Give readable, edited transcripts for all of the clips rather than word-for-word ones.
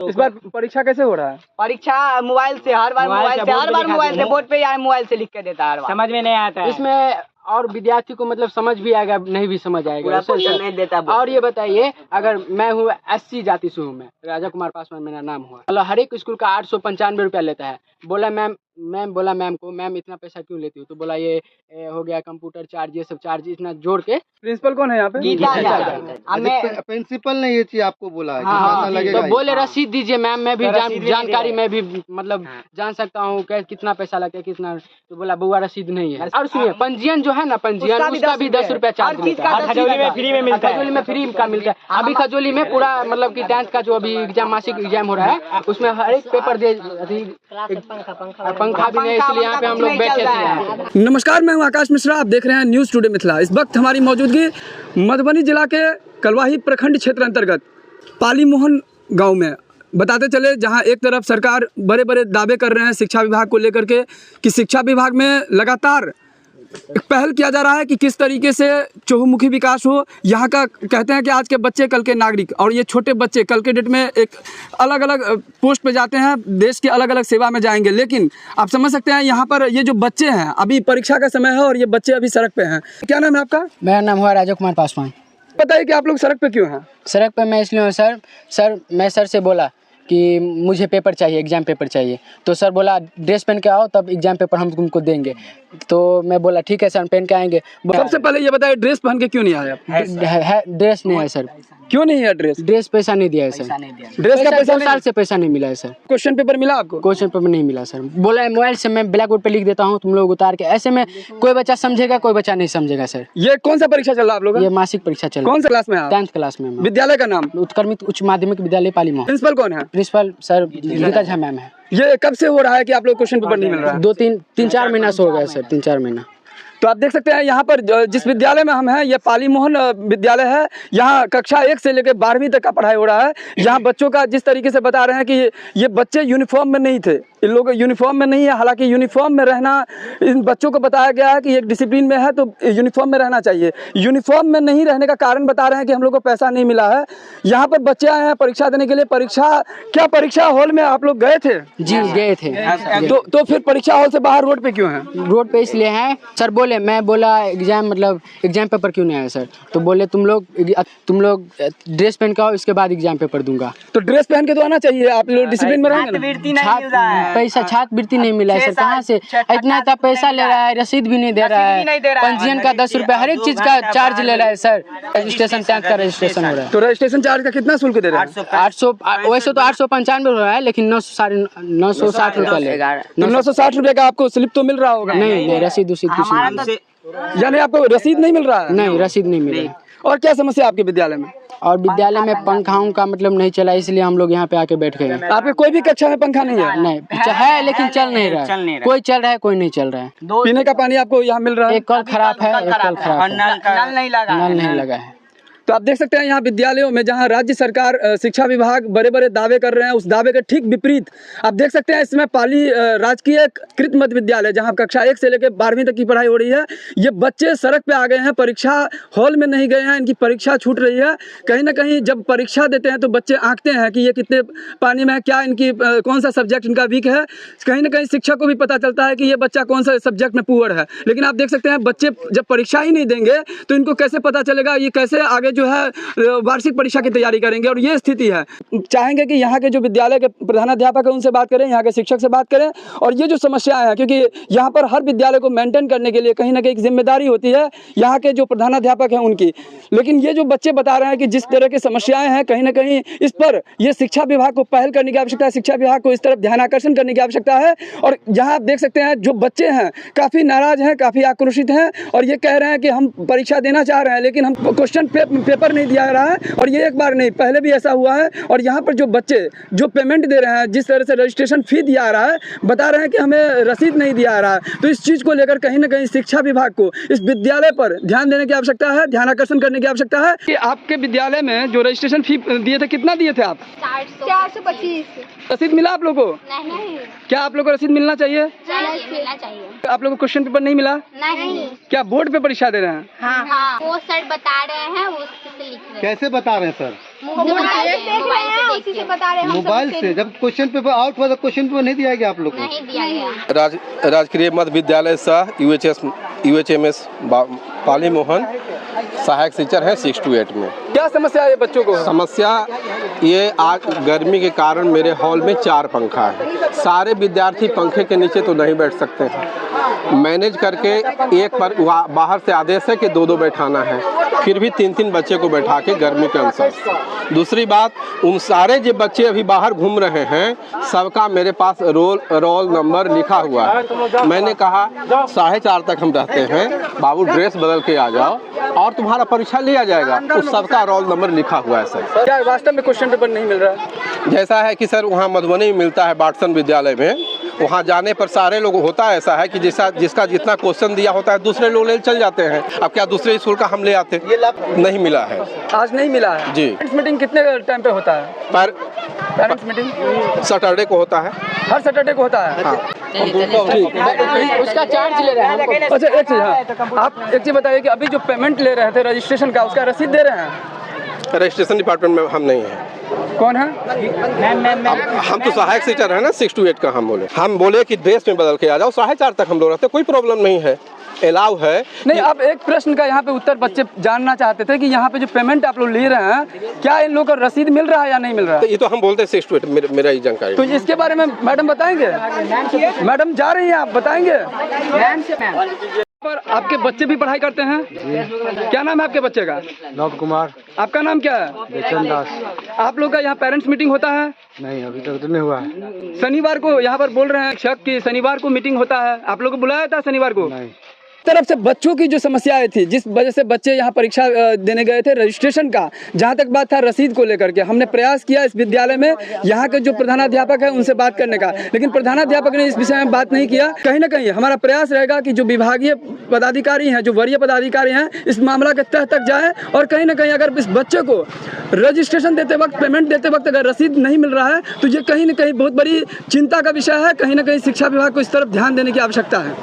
इस बार परीक्षा कैसे हो रहा है? परीक्षा मोबाइल से, हर बार मोबाइल से बोर्ड पे या मोबाइल से लिख के देता है हर बार। समझ में नहीं आता है इसमें और विद्यार्थी को मतलब समझ भी आएगा, नहीं भी समझ आएगा, नहीं देता। और ये बताइए, अगर मैं हूँ SC जाति से हूँ, मैं राजा कुमार पासवान मेरा नाम हुआ, मतलब हर एक स्कूल का 895 रुपया लेता है। बोला मैम को, मैम इतना पैसा क्यों लेती हो? तो बोला ये हो गया कंप्यूटर चार्ज, ये सब चार्ज इतना जोड़ के। प्रिंसिपल कौन है यहाँ पे? प्रिंसिपल ने ये चीज आपको बोला है कि हाँ, पैसा लगेगा तो बोले रसीद दीजिए मैम, मैं भी जानकारी मैं भी मतलब जान सकता हूँ कितना पैसा लगता है कितना। तो बोला बुआ रसीद नहीं है। और सुनिए, पंजीयन जो है ना, पंजीयन उसका भी 10 रुपया चार्ज मिलता है। खजौली में फ्री में मिलता है। खजौली में फ्री का मिलता है। अभी खजौली में पूरा मतलब कि 10th का जो अभी एग्जाम, मासिक एग्जाम हो रहा है, उसमें हर एक पेपर दे, पंखा भी नहीं, इसलिए यहाँ पे हम लोग बैठे थे। नमस्कार, मैं हूँ आकाश मिश्रा, आप देख रहे हैं न्यूज़ टुडे मिथिला। इस वक्त हमारी मौजूदगी मधुबनी जिला के कलवाही प्रखंड क्षेत्र अंतर्गत पाली मोहन गाँव में। बताते चले, जहाँ एक तरफ सरकार बड़े बड़े दावे कर रहे हैं शिक्षा विभाग को लेकर के कि शिक्षा विभाग में लगातार एक पहल किया जा रहा है कि किस तरीके से चहुमुखी विकास हो। यहाँ का कहते हैं कि आज के बच्चे कल के नागरिक, और ये छोटे बच्चे कल के डेट में एक अलग अलग पोस्ट पे जाते हैं, देश की अलग अलग सेवा में जाएंगे। लेकिन आप समझ सकते हैं यहाँ पर ये जो बच्चे हैं, अभी परीक्षा का समय है और ये बच्चे अभी सड़क पे हैं। क्या नाम है आपका? मेरा नाम हुआ राजा कुमार पासवान। बताइए कि आप लोग सड़क पे क्यों हैं? सड़क पे मैं इसलिए हूँ सर मैं सर से बोला कि मुझे पेपर चाहिए, एग्ज़ाम पेपर चाहिए। तो सर बोला ड्रेस पहन के आओ, तब एग्ज़ाम पेपर हम तुमको देंगे। तो मैं बोला ठीक है सर, पहन के आएंगे। सबसे पहले ये बताइए, ड्रेस पहन के क्यों नहीं आए आप? ड्रेस नहीं है सर। क्यों नहीं है ड्रेस? ड्रेस पैसा नहीं दिया है सर। ड्रेस का पैसा 2 साल से पैसा नहीं मिला है सर। क्वेश्चन पेपर मिला आपको? क्वेश्चन पेपर नहीं मिला सर। बोला है मोबाइल से मैं ब्लैक बोर्ड पे लिख देता हूँ, तुम लोग उतार के। ऐसे में कोई बच्चा समझेगा, कोई बच्चा नहीं समझेगा सर। ये कौन सा परीक्षा चल रहा है आप लोग? ये मासिक परीक्षा चल रहा है। कौन सा क्लास में है? 10th क्लास में। विद्यालय का नाम? उत्क्रमित उच्च माध्यमिक विद्यालय पाली मोहन। प्रिंसिपल कौन है? Principal sir Geeta Jha ma'am है। ये कब से हो रहा है कि आप लोग क्वेश्चन पेपर नहीं मिल रहा है? 2-3-4 महीना से हो गया सर, 3-4 महीना। तो आप देख सकते हैं यहाँ पर जिस विद्यालय में हम हैं, ये पाली मोहन विद्यालय है। यहाँ कक्षा 1 से लेकर 12वीं तक का पढ़ाई हो रहा है। यहाँ बच्चों का जिस तरीके से बता रहे हैं कि ये बच्चे यूनिफॉर्म में नहीं थे, इन लोग यूनिफॉर्म में नहीं है। हालांकि यूनिफॉर्म में रहना, इन बच्चों को बताया गया है कि एक डिसिप्लिन में है तो यूनिफॉर्म में रहना चाहिए। यूनिफॉर्म में नहीं रहने का कारण बता रहे हैं कि हम लोग को पैसा नहीं मिला है। यहाँ पर बच्चे आए हैं परीक्षा देने के लिए। परीक्षा हॉल में आप लोग गए थे? जी गए थे। तो फिर परीक्षा हॉल से बाहर रोड पे क्यों है? रोड पे इसलिए हैं सर, बोले, मैं बोला एग्जाम पेपर क्यों नहीं आया सर? तो बोले तुम लोग ड्रेस पहन के आओ, इसके बाद एग्जाम पेपर दूंगा। तो ड्रेस पहन के तो आना चाहिए, आप लोग डिसिप्लिन में रहेंगे ना। पैसा छात्रवृत्ति नहीं मिला है सर, कहाँ से इतना पैसा ले रहा है? रसीद भी नहीं दे रहा है। पंजीयन का 10 रुपया, हर एक चीज का चार्ज ले रहा है सर। रजिस्ट्रेशन टैंक का रजिस्ट्रेशन हो रहा है। तो रजिस्ट्रेशन चार्ज का कितना शुल्क दे रहा है? 800, वैसे तो 895 हो रहा है, लेकिन 960 रुपया लेगा। तो 960 रुपये का आपको स्लिप तो मिल रहा होगा? नहीं, रसीद कुछ नहीं। यानी आपको रसीद नहीं मिल रहा है? नहीं, रसीद नहीं मिल रहा है। और क्या समस्या आपके विद्यालय में? और विद्यालय में पंखाओं का मतलब नहीं चला, इसलिए हम लोग यहाँ पे आके बैठ गए। आपके कोई भी कक्षा में पंखा नहीं है? नहीं है, लेकिन चल नहीं रहा है। कोई चल रहा है, कोई नहीं चल रहा है। पीने का पानी आपको यहाँ मिल रहा है? एक कल खराब है, एक कल खराब है, नल नहीं लगा है। तो आप देख सकते हैं यहाँ विद्यालयों में जहाँ राज्य सरकार शिक्षा विभाग बड़े बड़े दावे कर रहे हैं, उस दावे के ठीक विपरीत आप देख सकते हैं इसमें पाली राजकीय कृत मध्य विद्यालय, जहाँ कक्षा 1 से लेकर 12वीं तक की पढ़ाई हो रही है, ये बच्चे सड़क पे आ गए हैं, परीक्षा हॉल में नहीं गए हैं, इनकी परीक्षा छूट रही है। कहीं ना कहीं जब परीक्षा देते हैं तो बच्चे आंकते हैं कि ये कितने पानी में है, क्या इनकी कौन सा सब्जेक्ट इनका वीक है। कहीं ना कहीं शिक्षक को भी पता चलता है कि ये बच्चा कौन सा सब्जेक्ट में पुअर है। लेकिन आप देख सकते हैं बच्चे जब परीक्षा ही नहीं देंगे तो इनको कैसे पता चलेगा, ये कैसे आगे जो है वार्षिक परीक्षा की तैयारी करेंगे। और ये स्थिति है। चाहेंगे कि यहाँ के जो विद्यालय के प्रधानाध्यापक है उनसे बात करें, यहाँ के शिक्षक से बात करें, और ये जो समस्याएं हैं, क्योंकि यहाँ पर हर विद्यालय को मेंटेन करने के लिए कहीं ना कहीं एक जिम्मेदारी होती है यहाँ के जो प्रधानाध्यापक हैं उनकी। लेकिन ये जो बच्चे बता रहे हैं कि जिस तरह की समस्याएं हैं, कहीं ना कहीं इस पर ये शिक्षा विभाग को पहल करने की आवश्यकता है, शिक्षा विभाग को इस तरफ ध्यान आकर्षण करने की आवश्यकता है। और यहाँ आप देख सकते हैं जो बच्चे हैं काफ़ी नाराज हैं, काफ़ी आक्रोशित हैं, और ये कह रहे हैं कि हम परीक्षा देना चाह रहे हैं लेकिन हम क्वेश्चन पेपर नहीं दिया रहा है। और ये एक बार नहीं, पहले भी ऐसा हुआ है। और यहाँ पर जो बच्चे जो पेमेंट दे रहे हैं, जिस तरह से रजिस्ट्रेशन फी दिया आ रहा है, बता रहे हैं कि हमें रसीद नहीं दिया आ रहा है। तो इस चीज़ को लेकर कहीं ना कहीं शिक्षा विभाग को इस विद्यालय पर ध्यान देने की आवश्यकता है, ध्यान आकर्षण करने की आवश्यकता है। कि आपके विद्यालय में जो रजिस्ट्रेशन फी दिए थे, कितना दिए थे आप? 425। रसीद मिला आप लोगों को? नहीं। क्या आप लोग को रसीद मिलना चाहिए? मिलना चाहिए। आप लोगों को क्वेश्चन पेपर नहीं मिला? नहीं। क्या बोर्ड पे परीक्षा दे रहे हैं? हाँ। वो सर बता रहे हैं, उससे लिख रहे हैं। कैसे बता रहे हैं सर? मोबाइल से देख रहे हैं, उसी से बता रहे हैं हम सब मोबाइल से जब क्वेश्चन पेपर आउट हुआ तो क्वेश्चन पेपर नहीं दिया गया आप लोग को? नहीं दिया गया। राजकीय मध्य विद्यालय शाह UHMS पाली मोहन सहायक शिक्षक है 6 to 8 में। क्या समस्या है बच्चों को? समस्या ये आज गर्मी के कारण मेरे हॉल में 4 पंखा है। सारे विद्यार्थी पंखे के नीचे तो नहीं बैठ सकते हैं। मैनेज करके एक पर बाहर से आदेश है कि 2-2 बैठाना है, फिर भी 3-3 बच्चे को बैठा के गर्मी के अनुसार। दूसरी बात, उन सारे जो बच्चे अभी बाहर घूम रहे हैं सबका मेरे पास रोल नंबर लिखा हुआ है। मैंने कहा 4:30 तक हम रहते हैं, बाबू ड्रेस बदल के आ जाओ और तुम्हारा परीक्षा लिया जाएगा। तो सबका रोल नंबर लिखा हुआ है सर। क्या वास्तव में क्वेश्चन पेपर नहीं मिल रहा है? जैसा है कि सर वहाँ मधुबनी में मिलता है बाटसन विद्यालय में, वहाँ जाने पर सारे लोग होता है ऐसा है कि जिसका जितना क्वेश्चन दिया होता है दूसरे लोग ले चल जाते हैं। अब क्या दूसरे स्कूल का हम ले आते? नहीं मिला है, आज नहीं मिला है जी। पेरेंट्स मीटिंग कितने टाइम पे होता है? पर पेरेंट्स मीटिंग सैटरडे को होता है। हर सैटरडे को होता है। उसका चार्ज ले रहे हैं हमको। अच्छा एक चीज़, हाँ, आप एक चीज़ बताइए कि अभी जो पेमेंट ले रहे थे रजिस्ट्रेशन का, उसका रसीद दे रहे हैं? रजिस्ट्रेशन डिपार्टमेंट में हम नहीं हैं। कौन है? हम तो सहायक शिक्षक है ना 6 to 8 का। हम बोले कि ड्रेस में बदल के आ जाओ, 4:30 तक हम लोग रहते, कोई प्रॉब्लम नहीं है, अलाउ है। नहीं, आप एक प्रश्न का यहाँ पे उत्तर बच्चे जानना चाहते थे कि यहाँ पे जो पेमेंट आप लोग ले रहे हैं, क्या इन लोगों को रसीद मिल रहा है या नहीं मिल रहा है? तो ये तो हम बोलते हैं 6 to 8, मेरा ये जानकारी। तो इसके बारे में मैडम बताएंगे? मैडम जा रही हैं, आप बताएंगे? पर आपके बच्चे भी पढ़ाई करते हैं? क्या नाम है आपके बच्चे का? नव कुमार। आपका नाम क्या है? बेचन दास। आप लोग का यहाँ पेरेंट्स मीटिंग होता है? नहीं, अभी तक तो नहीं हुआ है। शनिवार को यहाँ पर बोल रहे हैं शिक्षक कि शनिवार को मीटिंग होता है, आप लोग को बुलाया था शनिवार को? नहीं। तरफ से बच्चों की जो समस्याएं थी, जिस वजह से बच्चे यहाँ परीक्षा देने गए थे रजिस्ट्रेशन का, जहाँ तक बात था रसीद को लेकर के, हमने प्रयास किया इस विद्यालय में यहाँ के जो प्रधानाध्यापक है उनसे बात करने का, लेकिन प्रधानाध्यापक ने इस विषय में बात नहीं किया। कहीं ना कहीं हमारा प्रयास रहेगा कि जो विभागीय पदाधिकारी हैं, जो वरीय पदाधिकारी हैं, इस मामला के तह तक जाए और कहीं ना कहीं अगर इस बच्चे को रजिस्ट्रेशन देते वक्त, पेमेंट देते वक्त अगर रसीद नहीं मिल रहा है तो ये कहीं ना कहीं बहुत बड़ी चिंता का विषय है। कहीं ना कहीं शिक्षा विभाग को इस तरफ ध्यान देने की आवश्यकता है।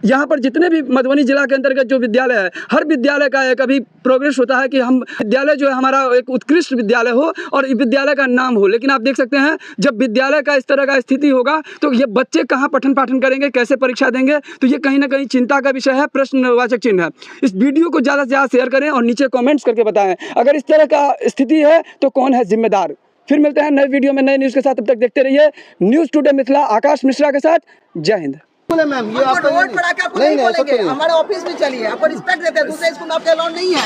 यहाँ पर जितने भी मधुबनी जिला के अंतर्गत जो विद्यालय है, हर विद्यालय का एक अभी प्रोग्रेस होता है कि हम विद्यालय जो है हमारा एक उत्कृष्ट विद्यालय हो और विद्यालय का नाम हो। लेकिन आप देख सकते हैं जब विद्यालय का इस तरह का स्थिति होगा तो ये बच्चे कहाँ पठन पाठन करेंगे, कैसे परीक्षा देंगे? तो ये कहीं ना कहीं चिंता का विषय है, प्रश्नवाचक चिन्ह है। इस वीडियो को ज़्यादा से ज़्यादा शेयर करें और नीचे कॉमेंट्स करके बताएं अगर इस तरह का स्थिति है तो कौन है जिम्मेदार। फिर मिलते हैं नए वीडियो में नए न्यूज़ के साथ, तब तक देखते रहिए न्यूज़ टुडे मिथिला। आकाश मिश्रा के साथ, जय हिंद। मैम ये आपका रोड पर आके आपको नहीं बोलेंगे, हमारे ऑफिस में चलिए, आपको रिस्पेक्ट देते हैं, दूसरे स्कूल में आपके अलाउड नहीं है।